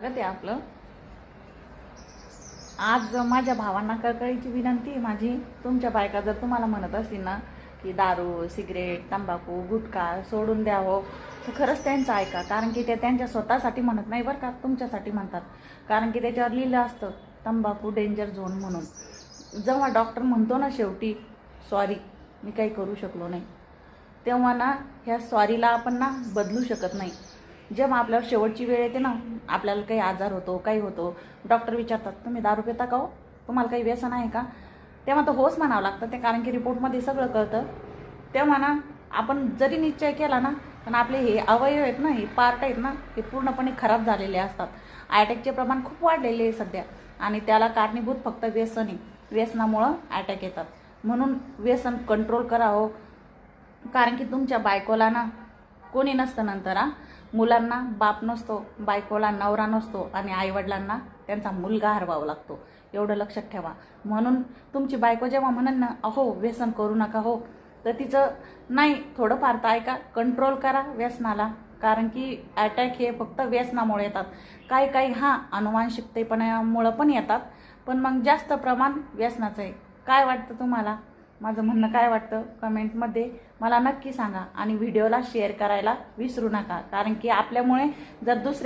ते आपलं आज माझ्या भावांना कळकळीची विनंती आहे माझी, तुमच्या बायका जर तुम्हाला म्हणत असतील ना की दारू सिगरेट तंबाखू गुटखा सोडून द्यावं, तर खरंच त्यांचं ऐका. कारण की ते त्यांच्या स्वतःसाठी म्हणत नाही बरं का, तुमच्यासाठी म्हणतात. कारण की त्याच्यावर लिहिलं असतं तंबाखू डेंजर झोन म्हणून. जेव्हा डॉक्टर म्हणतो ना शेवटी सॉरी मी काही करू शकलो नाही, तेव्हा ना ह्या सॉरीला आपण ना बदलू शकत नाही. जेव्हा आपल्यावर शेवटची वेळ येते ना, आपल्याला काही आजार होतो काही होतो, डॉक्टर विचारतात तुम्ही दारू पिता का हो, तुम्हाला काही व्यसन आहे का, तेव्हा तर होच म्हणावं लागतं ते. कारण की रिपोर्टमध्ये सगळं कळतं. तेव्हा ना आपण जरी निश्चय केला ना, पण आपले हे अवयव आहेत ना, हे पार्ट आहेत ना, हे पूर्णपणे खराब झालेले असतात. अटॅकचे प्रमाण खूप वाढलेले आहे सध्या, आणि त्याला कारणीभूत फक्त व्यसन आहे. व्यसनामुळं अटॅक येतात. म्हणून व्यसन कंट्रोल करावं. कारण की तुमच्या बायकोला ना कोणी नसतं नंतर. मुलांना बाप नसतो, बायकोला नवरा नसतो, आणि आईवडिलांना त्यांचा मुलगा हरवावा लागतो. एवढं लक्षात ठेवा. म्हणून तुमची बायको जेव्हा म्हणेन ना अहो व्यसन करू नका हो, तर तिचं नाही, थोडंफार तर ऐका, कंट्रोल करा व्यसनाला. कारण की अटॅक हे फक्त व्यसनामुळे येतात. काही काही अनुवांशिकतेपणामुळं पण येतात, पण मग जास्त प्रमाण व्यसनाचं आहे. काय वाटतं तुम्हाला? माझं म्हणणं काय वाटतं कमेंटमध्ये मला नक्की सांगा, आणि व्हिडिओला शेअर करायला विसरू नका. कारण की आपल्यामुळे जर दुसऱ्या